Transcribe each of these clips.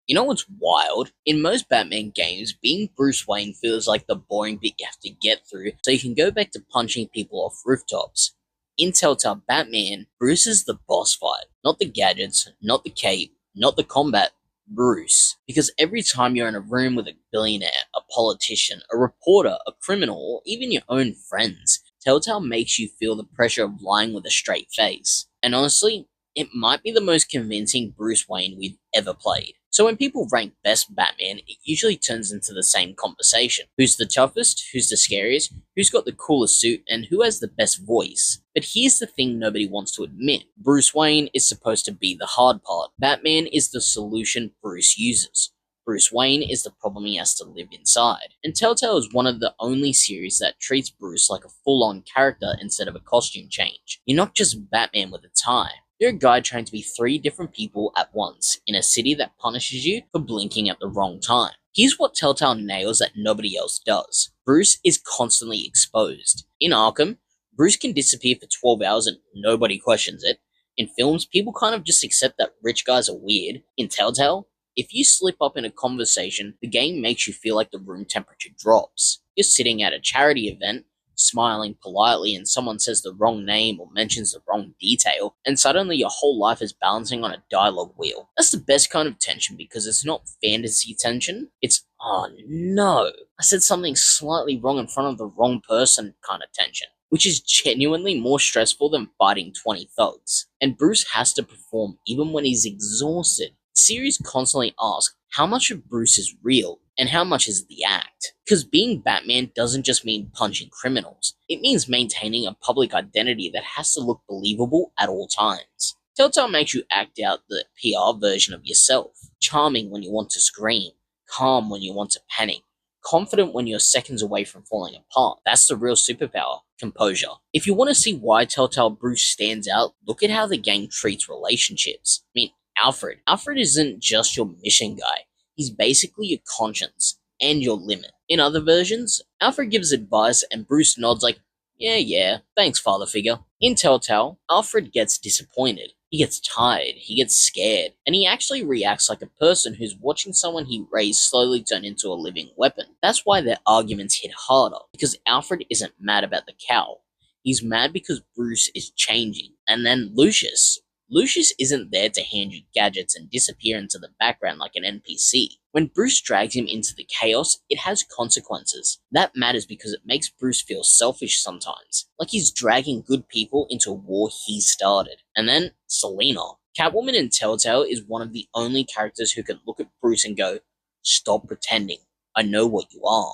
You know what's wild? In most Batman games, being Bruce Wayne feels like the boring bit you have to get through so you can go back to punching people off rooftops. In Telltale Batman, Bruce is the boss fight. Not the gadgets, not the cape, not the combat, Bruce. Because every time you're in a room with a billionaire, a politician, a reporter, a criminal, or even your own friends, Telltale makes you feel the pressure of lying with a straight face. And honestly, it might be the most convincing Bruce Wayne we've ever played. So when people rank best Batman, it usually turns into the same conversation. Who's the toughest, who's the scariest, who's got the coolest suit, and who has the best voice. But here's the thing nobody wants to admit. Bruce Wayne is supposed to be the hard part. Batman is the solution Bruce uses. Bruce Wayne is the problem he has to live inside. And Telltale is one of the only series that treats Bruce like a full-on character instead of a costume change. You're not just Batman with a tie. You're a guy trying to be 3 different people at once in a city that punishes you for blinking at the wrong time. Here's what Telltale nails that nobody else does. Bruce is constantly exposed. In Arkham, Bruce can disappear for 12 hours and nobody questions it. In films, people kind of just accept that rich guys are weird. In Telltale, if you slip up in a conversation, the game makes you feel like the room temperature drops. You're sitting at a charity event, smiling politely, and someone says the wrong name or mentions the wrong detail, and suddenly your whole life is balancing on a dialogue wheel. That's the best kind of tension because it's not fantasy tension, it's, oh no, I said something slightly wrong in front of the wrong person kind of tension, which is genuinely more stressful than fighting 20 thugs. And Bruce has to perform even when he's exhausted. The series constantly asks how much of Bruce is real and how much is the act. Because being Batman doesn't just mean punching criminals, it means maintaining a public identity that has to look believable at all times. Telltale makes you act out the PR version of yourself, charming when you want to scream, calm when you want to panic, confident when you're seconds away from falling apart. That's the real superpower, composure. If you want to see why Telltale Bruce stands out, look at how the game treats relationships. I mean, Alfred. Alfred isn't just your mission guy. He's basically your conscience and your limit. In other versions, Alfred gives advice and Bruce nods like, yeah, thanks, father figure. In Telltale, Alfred gets disappointed. He gets tired, he gets scared, and he actually reacts like a person who's watching someone he raised slowly turn into a living weapon. That's why their arguments hit harder, because Alfred isn't mad about the cowl. He's mad because Bruce is changing. And then Lucius. Lucius isn't there to hand you gadgets and disappear into the background like an NPC. When Bruce drags him into the chaos, it has consequences. That matters because it makes Bruce feel selfish sometimes, like he's dragging good people into a war he started. And then, Selina. Catwoman in Telltale is one of the only characters who can look at Bruce and go, stop pretending, I know what you are.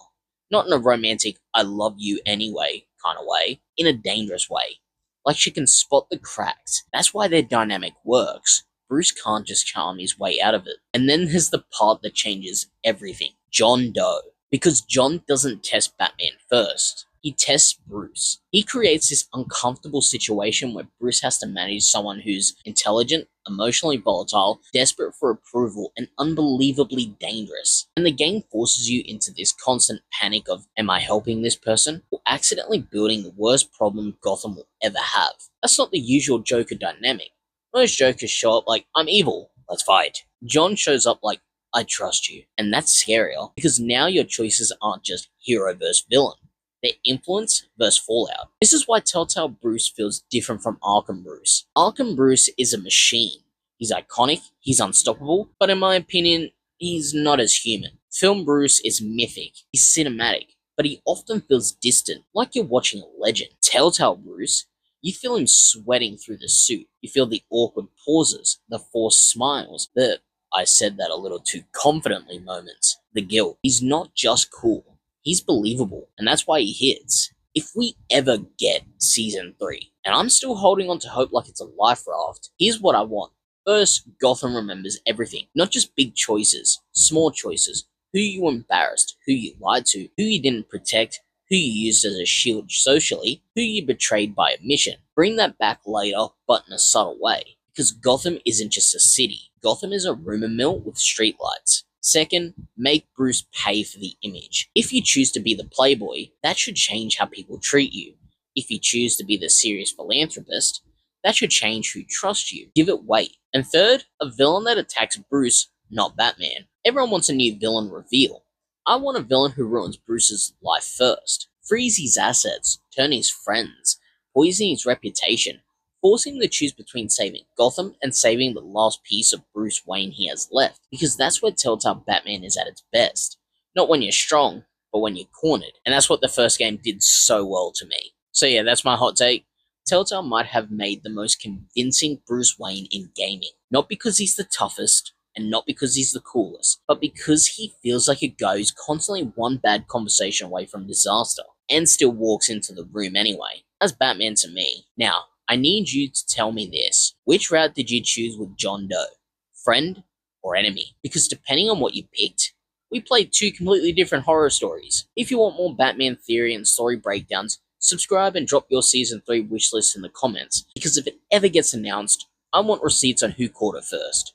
Not in a romantic, I love you anyway kind of way, in a dangerous way. Like she can spot the cracks. That's why their dynamic works. Bruce can't just charm his way out of it. And then there's the part that changes everything. John Doe. Because John doesn't test Batman first. He tests Bruce. He creates this uncomfortable situation where Bruce has to manage someone who's intelligent, emotionally volatile, desperate for approval, and unbelievably dangerous. And the game forces you into this constant panic of, am I helping this person? Or accidentally building the worst problem Gotham will ever have. That's not the usual Joker dynamic. Most Jokers show up like, I'm evil, let's fight. John shows up like, I trust you. And that's scarier, because now your choices aren't just hero versus villain. They're influence versus fallout. This is why Telltale Bruce feels different from Arkham Bruce. Arkham Bruce is a machine. He's iconic, he's unstoppable, but in my opinion, he's not as human. Film Bruce is mythic, he's cinematic, but he often feels distant, like you're watching a legend. Telltale Bruce, you feel him sweating through the suit. You feel the awkward pauses, the forced smiles, the I said that a little too confidently moments, the guilt. He's not just cool, he's believable, and that's why he hits. If we ever get Season 3, and I'm still holding on to hope like it's a life raft, here's what I want. First, Gotham remembers everything, not just big choices, small choices, who you embarrassed, who you lied to, who you didn't protect, who you used as a shield socially, who you betrayed by omission. Bring that back later, but in a subtle way. Because Gotham isn't just a city. Gotham is a rumor mill with streetlights. Second, make Bruce pay for the image. If you choose to be the playboy, that should change how people treat you. If you choose to be the serious philanthropist, that should change who trusts you. Give it weight. And third, a villain that attacks Bruce not Batman. Everyone wants a new villain reveal. I want a villain who ruins Bruce's life first, frees his assets, turn his friends, poison his reputation, forcing him to choose between saving Gotham and saving the last piece of Bruce Wayne he has left, because that's where Telltale Batman is at its best. Not when you're strong, but when you're cornered, and that's what the first game did so well to me. So yeah, that's my hot take. Telltale might have made the most convincing Bruce Wayne in gaming, not because he's the toughest, and not because he's the coolest, but because he feels like a guy who's constantly one bad conversation away from disaster, and still walks into the room anyway. That's Batman to me. Now, I need you to tell me this. Which route did you choose with John Doe? Friend or enemy? Because depending on what you picked, we played two completely different horror stories. If you want more Batman theory and story breakdowns, subscribe and drop your Season 3 wishlist in the comments, because if it ever gets announced, I want receipts on who caught it first.